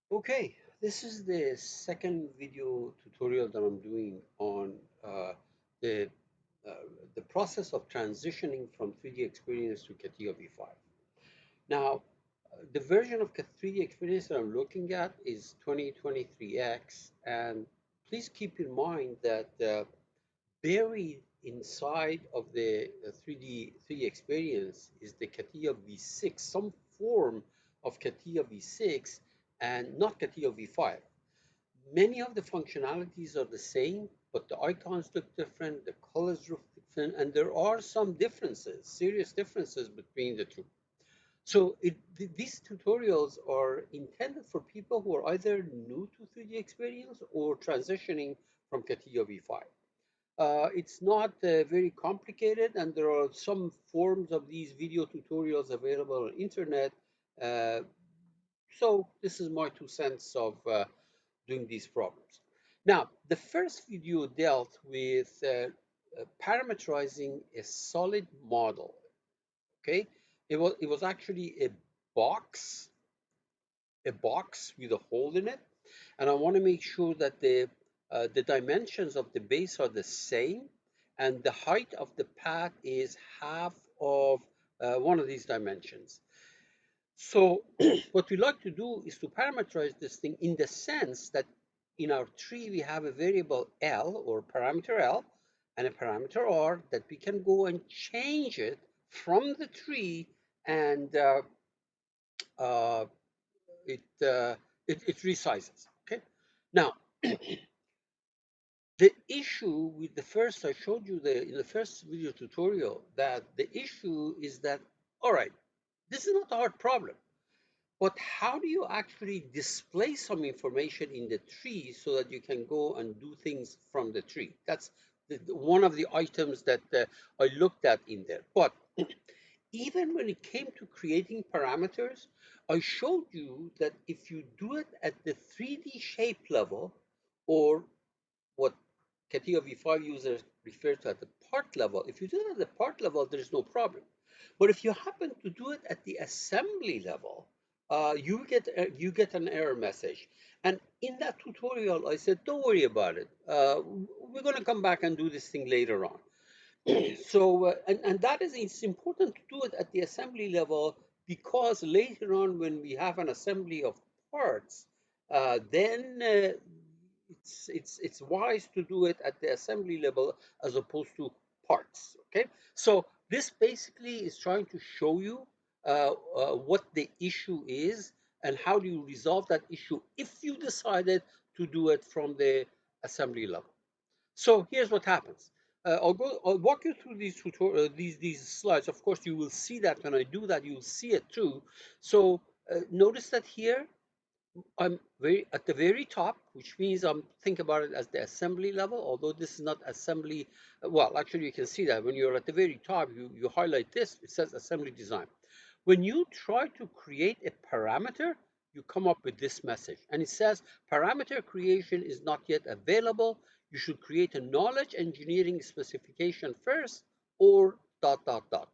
Okay, this is the second video tutorial that I'm doing on the uh, the process of transitioning from 3D Experience to Catia V5. Now, the version of 3D Experience that I'm looking at is 2023X, and please keep in mind that buried inside of the 3D experience is the Catia V6, some form of Catia V6 and not Catia V5. Many of the functionalities are the same, but the icons look different, the colors look different, and there are some differences, serious differences between the two. So these tutorials are intended for people who are either new to 3D experience or transitioning from Catia V5. It's not very complicated, and there are some forms of these video tutorials available on internet. Uh, so this is my 2 cents of doing these problems. Now, the first video dealt with parameterizing a solid model. Okay, it was actually box a box with a hole in it, and I want to make sure that the dimensions of the base are the same, and the height of the path is half of one of these dimensions. So what we like to do is to parameterize this thing in the sense that in our tree we have a variable L or parameter L and a parameter R that we can go and change it from the tree, and uh, it, uh, it resizes. Okay. Now, the issue with the first, I showed you in the first video tutorial that the issue is that, all right, this is not a hard problem, but how do you actually display some information in the tree so that you can go and do things from the tree? That's one of the items that I looked at in there. But even when it came to creating parameters, I showed you that if you do it at the 3D shape level, or what Catia V5 users refer to at the part level, if you do it at the part level, there's no problem. But if you happen to do it at the assembly level, you get an error message. And in that tutorial, I said, don't worry about it. We're going to come back and do this thing later on. So, and that is, it's important to do it at the assembly level, because later on when we have an assembly of parts, then it's wise to do it at the assembly level as opposed to parts. Okay, so this basically is trying to show you what the issue is and how do you resolve that issue if you decided to do it from the assembly level. So here's what happens. I'll walk you through these slides. Of course, you will see that when I do that, you'll see it too. So notice that here I'm very at the very top, which means I'm think about it as the assembly level. Although this is not assembly. Well, actually, you can see that when you're at the very top, you highlight this. It says assembly design. When you try to create a parameter, you come up with this message, and it says parameter creation is not yet available. You should create a knowledge engineering specification first, or dot dot dot.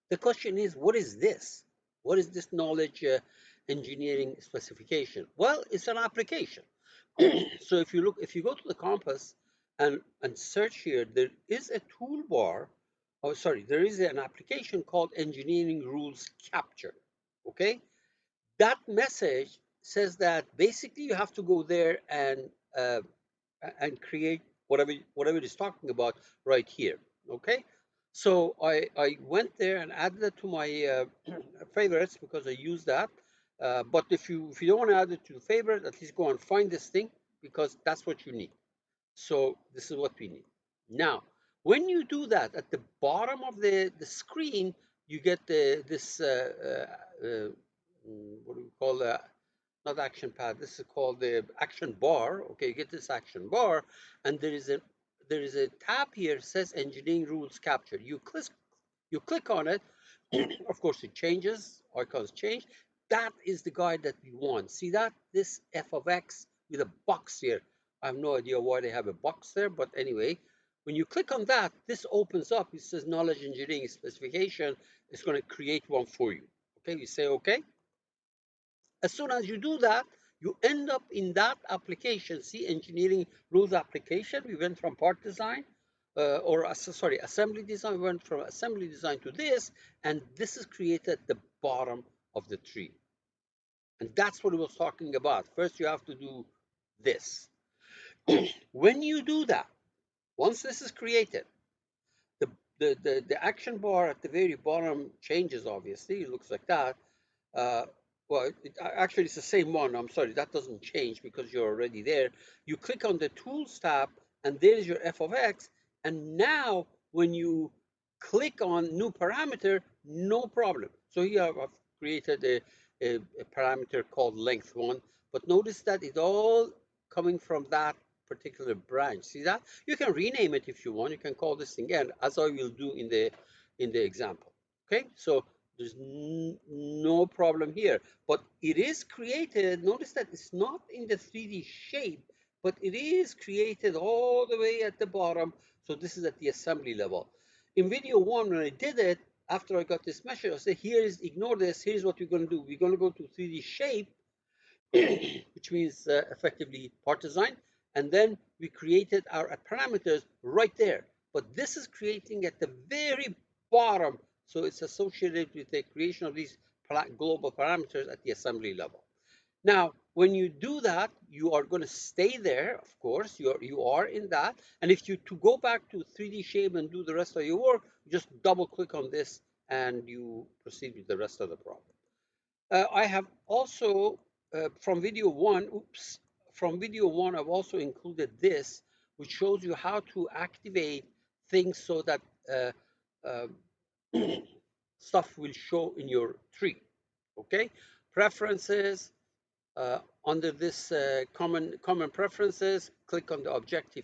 The question is, what is this? What is this knowledge engineering specification? Well, it's an application. So if you go to the compass and search here, there is a toolbar. Oh, sorry, there is an application called Engineering Rules Capture. Okay, that message says that basically you have to go there uh, and create whatever it is talking about right here. Okay, so I went there and added it to my favorites because I use that. But if you don't want to add it to the favorite, at least go and find this thing, because that's what you need. So this is what we need. Now, when you do that, at the bottom of the screen, you get this, what do we call that? Not action pad. This is called the action bar. Okay, you get this action bar, and there is a tab here that says Engineering Rules Capture. You click on it. Of course, it changes. Icons change. That is the guide that we want. See that? This f of x with a box here. I have no idea why they have a box there, but anyway, when you click on that, this opens up. It says knowledge engineering specification. It's going to create one for you. Okay, you say okay. As soon as you do that, you end up in that application. See, engineering rules application, we went from part design, sorry, assembly design, we went from assembly design to this, and this is created at the bottom of the tree. And that's what it was talking about. First, you have to do this. When you do that, once this is created, the, the action bar at the very bottom changes, obviously. It looks like that. Uh, well, actually, it's the same one. I'm sorry, that doesn't change because you're already there. You click on the Tools tab, and there's your f of x. And now, when you click on New Parameter, no problem. So here I've created a parameter called length 1. But notice that it's all coming from that particular branch. See that? You can rename it if you want. You can call this thing again, as I will do in the example. Okay, so there's no problem here, but it is created. Notice that it's not in the 3D shape, but it is created all the way at the bottom. So this is at the assembly level. In video 1, when I did it, after I got this measure, I said, ignore this. Here's what we're going to do. We're going to go to 3D shape, which means effectively part design. And then we created our parameters right there. But this is creating at the very bottom. So it's associated with the creation of these global parameters at the assembly level. Now, when you do that, you are going to stay there, of course, you are in that. And if you to go back to 3D shape and do the rest of your work, just double click on this and you proceed with the rest of the problem. I have also, from video one, I've also included this, which shows you how to activate things so that uh, stuff will show in your tree. Okay, preferences. Under this common preferences, click on the object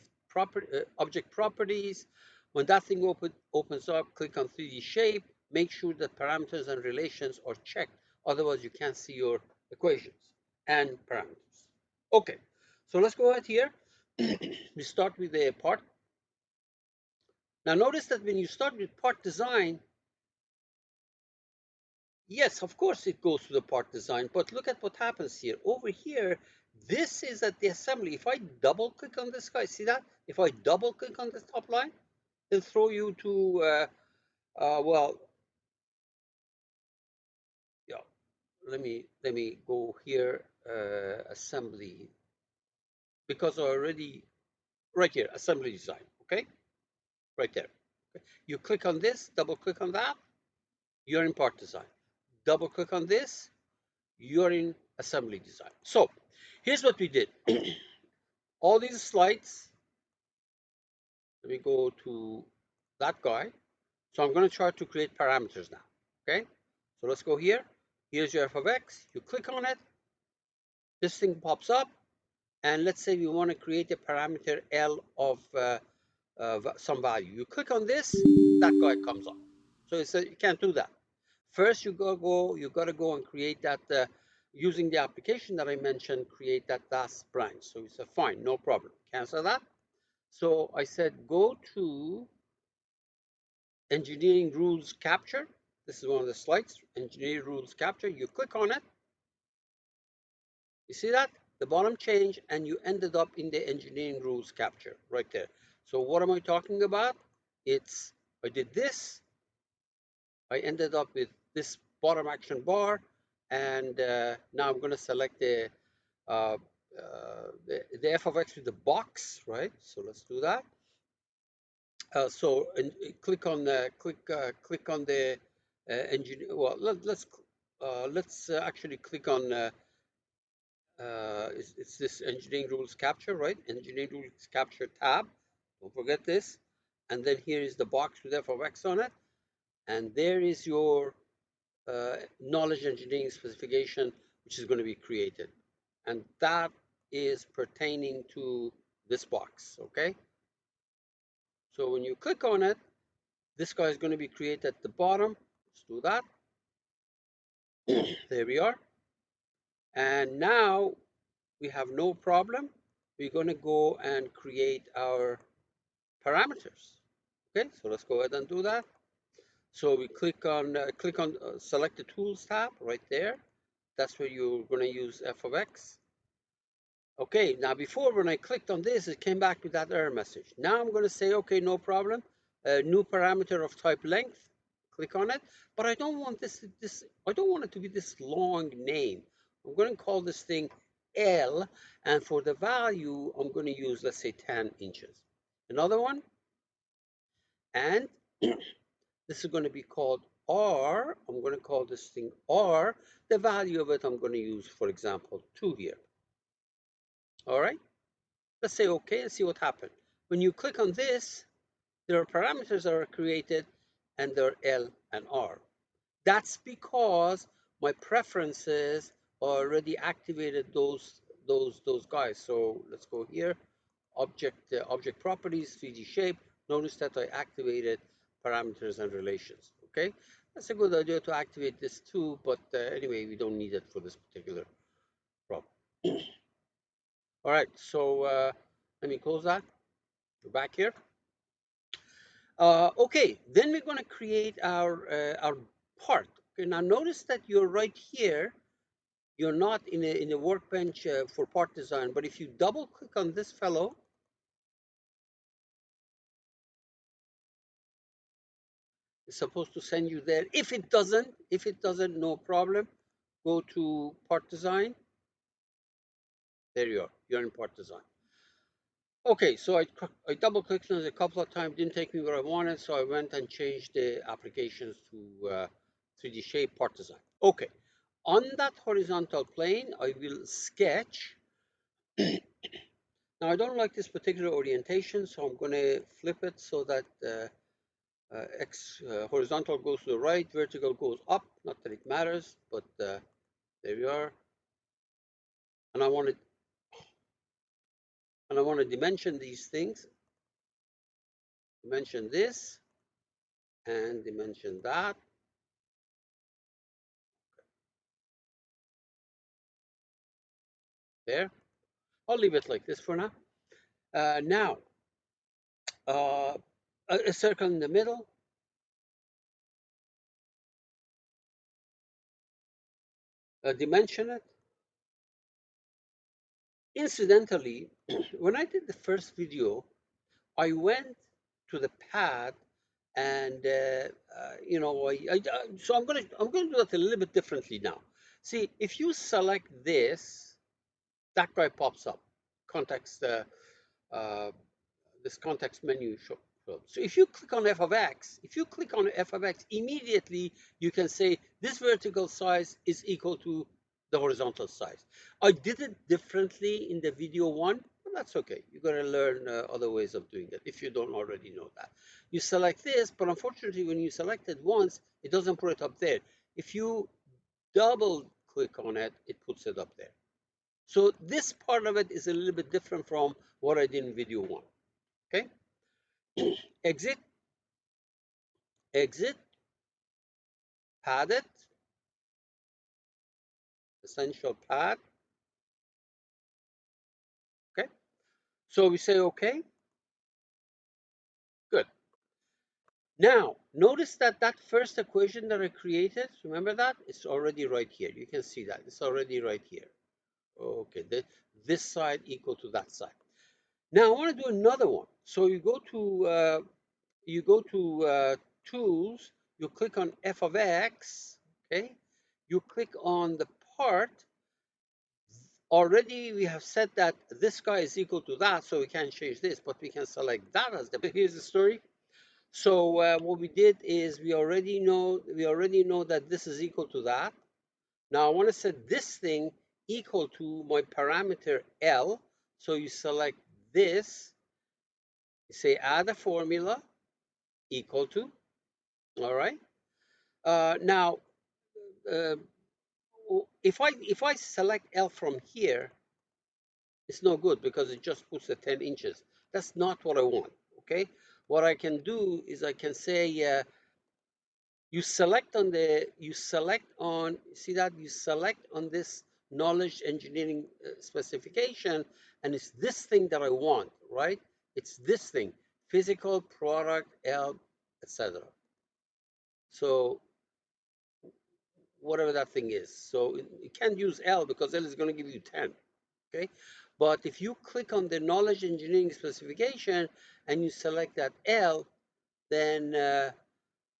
properties. When that thing opens up, click on 3D shape. Make sure that parameters and relations are checked. Otherwise, you can't see your equations and parameters. Okay, so let's go ahead here. We start with the part. Now, notice that when you start with part design, yes, of course it goes to the part design, but look at what happens here. Over here, this is at the assembly. If I double click on this guy, see that? If I double click on this top line, it'll throw you to, well, yeah, let me go here, assembly, because I already, right here, assembly design, okay? Right there. Okay. You click on this, double click on that, you're in part design. Double click on this, you're in assembly design. So here's what we did. All these slides, let me go to that guy. So I'm going to try to create parameters now. Okay, so let's go here. Here's your f of x. You click on it. This thing pops up. And let's say we want to create a parameter L of some value. You click on this, that guy comes up. So it's you can't do that. First, you got to go and create that using the application that I mentioned. Create that last branch. So we said, fine, no problem. Cancel that. So I said, go to engineering rules capture. This is one of the slides. Engineering rules capture. You click on it. You see that? The bottom change, and you ended up in the engineering rules capture right there. So what am I talking about? It's, I did this, I ended up with this bottom action bar, and now I'm going to select uh, the f of x with the box, right? So let's do that. So and click on click on the engineer. Well, let's actually click on it's this engineering rules capture, right? Engineering rules capture tab. Don't forget this. And then here is the box with f of x on it. And there is your knowledge engineering specification, which is going to be created. And that is pertaining to this box, okay? So when you click on it, this guy is going to be created at the bottom. Let's do that. There we are. And now we have no problem. We're going to go and create our parameters. Okay, so let's go ahead and do that. So we click on select the tools tab right there. That's where you're going to use f of x. Okay, now before when I clicked on this, it came back with that error message. Now I'm going to say, okay, no problem. New parameter of type length. Click on it, but I don't want I don't want it to be this long name. I'm going to call this thing L, and for the value, I'm going to use, let's say, 10 inches. Another one, and this is going to be called R. I'm going to call this thing R. The value of it, I'm going to use, for example, 2 here. All right. Let's say OK and see what happens. When you click on this, there are parameters that are created, and they're L and R. That's because my preferences already activated those guys. So let's go here, object properties, 3D shape. Notice that I activated parameters and relations. Okay, that's a good idea to activate this too, but anyway, we don't need it for this particular problem. All right, so let me close that. We're back here. Okay, then we're going to create our part. Okay, now notice that you're right here. You're not in a workbench for part design, but if you double click on this fellow, it's supposed to send you there. If it doesn't, no problem. Go to part design. There you are. You're in part design. Okay, so I double clicked on it a couple of times. Didn't take me where I wanted, so I went and changed the applications to 3D shape part design. Okay, on that horizontal plane, I will sketch. Now I don't like this particular orientation, so I'm going to flip it so that horizontal goes to the right, vertical goes up. Not that it matters, but there you are. And I want to dimension these things. Dimension this and dimension that. There. I'll leave it like this for now. Now, uh, a circle in the middle. Dimension it. Incidentally, when I did the first video, I went to the pad and you know so I'm gonna do that a little bit differently now. See, if you select this, that guy pops up, context uh, this context menu show. So if you click on f of x, immediately you can say this vertical size is equal to the horizontal size. I did it differently in the video one, but that's okay. You're going to learn other ways of doing it if you don't already know that. You select this, but unfortunately, when you select it once, it doesn't put it up there. If you double click on it, it puts it up there. So this part of it is a little bit different from what I did in video one. Okay, exit, exit, padded, essential pad. Okay, so we say okay, good. Now notice that that first equation that I created, remember that, it's already right here. You can see that it's already right here. Okay, this side equal to that side. Now I want to do another one. So you go to tools, you click on f of x. Okay, you click on the part. Already we have said that this guy is equal to that, so we can't change this, but we can select that as the. Here's the story. So what we did is we already know that this is equal to that. Now I want to set this thing equal to my parameter L. So you select this, you say add a formula equal to. All right. Now uh, if I select L from here, it's no good because it just puts the 10 inches. That's not what I want, okay? What I can do is I can say, see that? You select on this knowledge engineering specification, and it's this thing that I want, right? It's this thing, physical product, L, etc. So whatever that thing is. So you can't use L because L is going to give you 10, okay? But if you click on the knowledge engineering specification and you select that L, then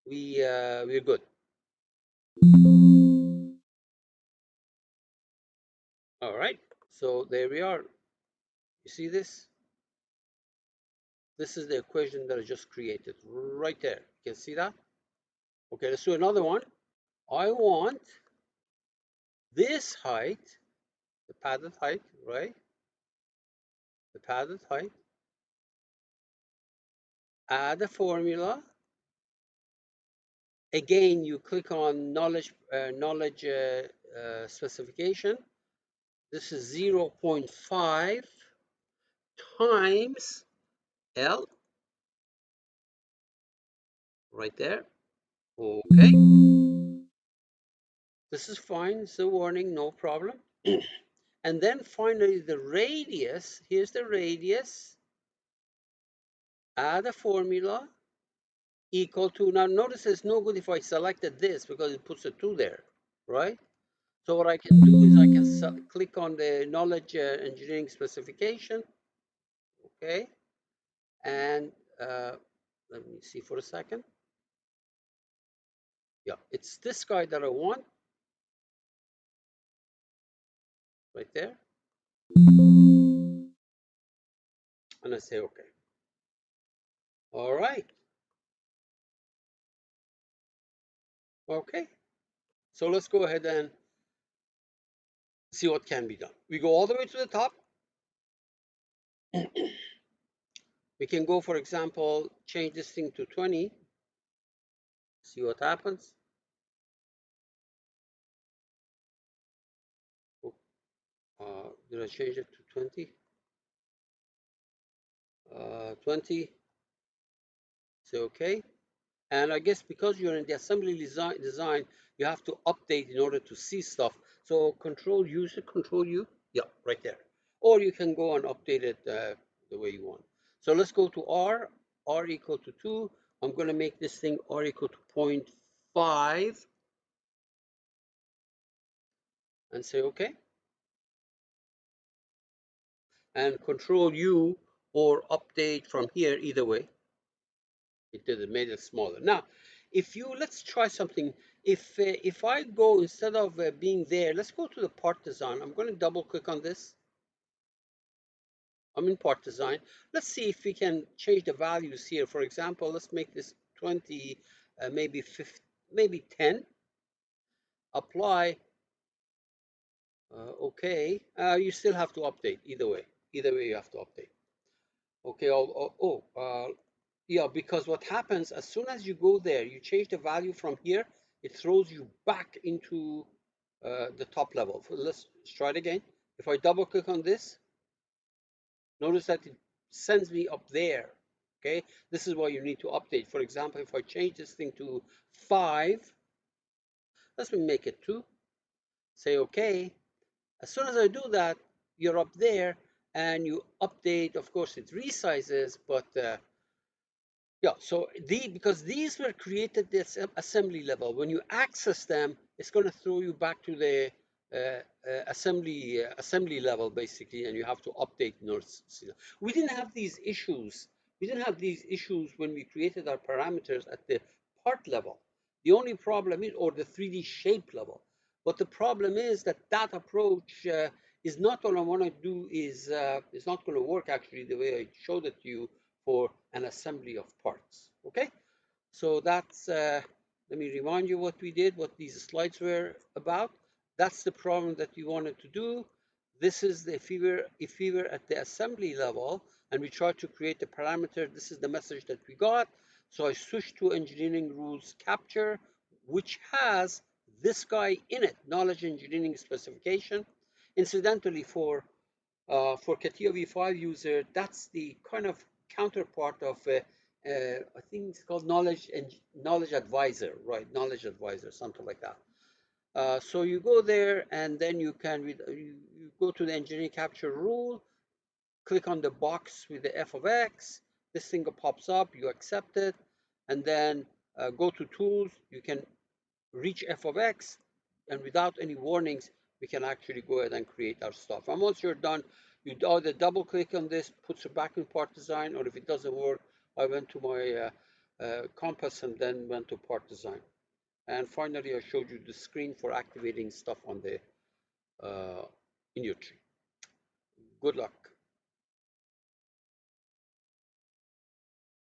we're good. All right, so there we are. You see this? This is the equation that I just created right there. You can see that? Okay, let's do another one. I want this height, the padded height, right? The padded height, add a formula. Again, you click on knowledge specification. This is 0.5 times L, right there. Okay, this is fine. It's a warning, no problem. And then finally, the radius. Here's the radius. Add a formula equal to. Now, notice it's no good if I selected this because it puts a 2 there, right? So what I can do is I can click on the knowledge engineering specification, okay? And let me see for a second. Yeah, it's this guy that I want, right there. And I say, okay. All right. Okay. So let's go ahead and see what can be done. We go all the way to the top. We can go, for example, change this thing to 20. See what happens. Did I change it to 20? 20. Say okay. And I guess because you're in the assembly design, you have to update in order to see stuff. So control U, control U, yeah, right there. Or you can go and update it the way you want. So let's go to R equal to 2. I'm going to make this thing R equal to 0.5 and say okay. And control U or update from here, either way. It did it, made it smaller. Now, if you, let's try something. If I go, instead of being there, let's go to the part design. I'm going to double click on this. I'm in part design. Let's see if we can change the values here. For example, let's make this 20, maybe 50, maybe 10. Apply. Okay. You still have to update either way. Either way, you have to update. Okay. Yeah, because what happens as soon as you go there, you change the value from here, it throws you back into the top level. So let's try it again. If I double click on this, notice that it sends me up there. Okay, this is why you need to update. For example, if I change this thing to 5, let's make it 2, say okay. As soon as I do that, you're up there and you update. Of course, it resizes, but yeah, so because these were created at assembly level, when you access them, it's going to throw you back to the assembly level basically, and you have to update nodes. We didn't have these issues. We didn't have these issues when we created our parameters at the part level. The only problem is, or the 3D shape level. But the problem is that that approach is not what I want to do. Is not going to work actually the way I showed it to you for an assembly of parts. Okay, so that's, let me remind you what we did, what these slides were about. That's the problem that you wanted to do. This is the, if we were at the assembly level and we tried to create a parameter, this is the message that we got. So I switched to engineering rules capture, which has this guy in it, knowledge engineering specification. Incidentally, for Catia v5 user, that's the kind of counterpart of, I think it's called knowledge advisor, right? Knowledge advisor, something like that. So you go there and then you can, you go to the engineering capture rule, click on the box with the f of x, this thing pops up, you accept it, and then go to tools, you can reach f of x, and without any warnings, we can actually go ahead and create our stuff. And once you're done, You either double click on this, puts it back in part design, or if it doesn't work, I went to my compass and then went to part design. And finally, I showed you the screen for activating stuff on the in your tree. Good luck.